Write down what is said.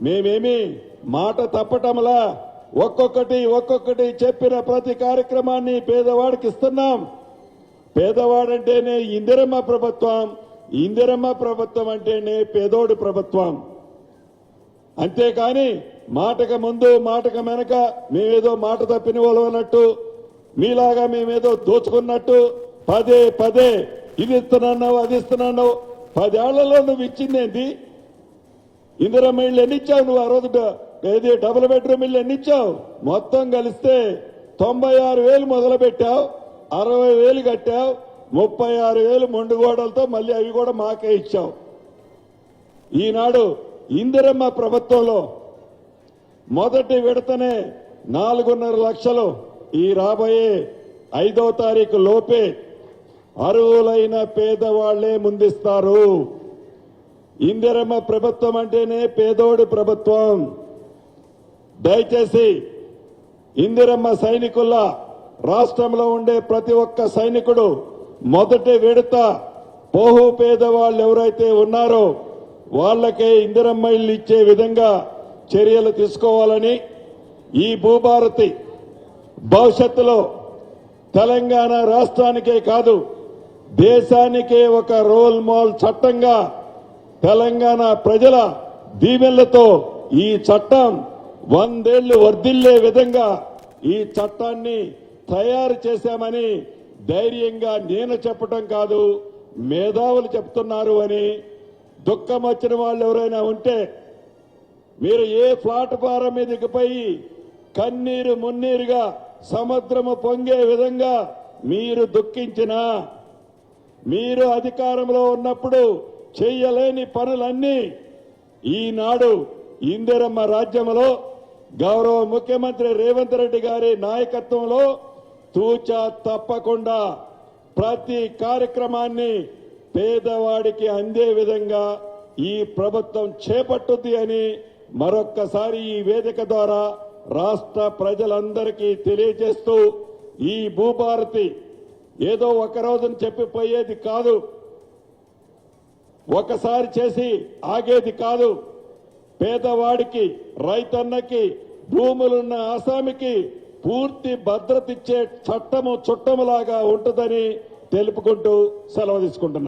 మేమేమి మాట తప్పటంలా ఒక్కొక్కటి చెప్పిన ప్రతి కార్యక్రమాన్ని పేదవాడికి ఇస్తున్నాం. పేదవాడంటేనే ఇందిరమ్మ ప్రభుత్వం, ఇందిరమ్మ ప్రభుత్వం అంటేనే పేదోడి ప్రభుత్వం. అంతేకాని మాటకు ముందు మాటకు వెనక మేమేదో మాట తప్పిన వాళ్ళు అన్నట్టు, మీలాగా మేమేదో దోచుకున్నట్టు పదే ఇది ఇస్తున్నావు అది ఇస్తున్నావు. 10 ఏళ్లలో నువ్వు ఇచ్చిందేంటి? ఇందిరమ్మ ఇళ్ళు ఎన్ని ఇచ్చావు నువ్వు? ఆ రోజు ఏది డబుల్ బెడ్రూమ్ ఇళ్ళు ఎన్ని ఇచ్చావు? మొత్తం కలిస్తే 96,000 మొదలు పెట్టావు, 60,000 కట్టావు, 36,000 మొండుగోడలతో మళ్ళీ అవి కూడా మాకే ఇచ్చావు. ఈనాడు ఇందిరమ్మ ప్రభుత్వంలో మొదటి విడతనే 4.5 లక్షలు ఈ రాబోయే 5వ తారీఖు లోపే అర్హులైన పేదవాళ్లే ముందిస్తారు. ఇందిరమ్మ ప్రభుత్వం అంటేనే పేదోడి ప్రభుత్వం. దయచేసి ఇందిరమ్మ సైనికుల రాష్ట్రంలో ఉండే ప్రతి ఒక్క సైనికుడు మొదటి విడత పోహు పేదవాళ్ళు ఎవరైతే ఉన్నారో వాళ్లకే ఇందిరమ్మ ఇల్లు ఇచ్చే విధంగా చర్యలు తీసుకోవాలని, ఈ భూభారతి భవిష్యత్తులో తెలంగాణ రాష్ట్రానికే కాదు దేశానికే ఒక రోల్ మోడల్ చట్టంగా తెలంగాణ ప్రజల దీవెనలతో ఈ చట్టం 100 ఏళ్లు వర్ధిల్లే విధంగా ఈ చట్టాన్ని తయారు చేశామని ధైర్యంగా నేను చెప్పటం కాదు, మేధావులు చెప్తున్నారు అని. దుఃఖం వచ్చిన వాళ్ళు ఎవరైనా ఉంటే మీరు ఏ ప్లాట్ఫారం మీదకి పోయి కన్నీరు మున్నీరుగా సముద్రము పొంగే విధంగా మీరు దుఃఖించినా, మీరు అధికారంలో ఉన్నప్పుడు చెయ్యలేని పనులన్నీ ఈనాడు ఇందిరమ్మ రాజ్యంలో గౌరవ ముఖ్యమంత్రి రేవంత్ రెడ్డి గారి నాయకత్వంలో తూచా తప్పకుండా ప్రతి కార్యక్రమాన్ని పేదవాడికి అందే విధంగా ఈ ప్రభుత్వం చేపట్టుద్ది అని మరొక్కసారి ఈ వేదిక ద్వారా రాష్ట్ర ప్రజలందరికీ తెలియజేస్తూ, ఈ భూభారతి ఏదో ఒక రోజున చెప్పిపోయేది కాదు, ఒకసారి చేసి ఆగేది కాదు. పేదవాడికి, రైతన్నకి, భూములున్న ఆసామికి పూర్తి భద్రత ఇచ్చే చట్టము చుట్టములాగా ఉంటుందని తెలుపుకుంటూ సెలవు తీసుకుంటున్నాను.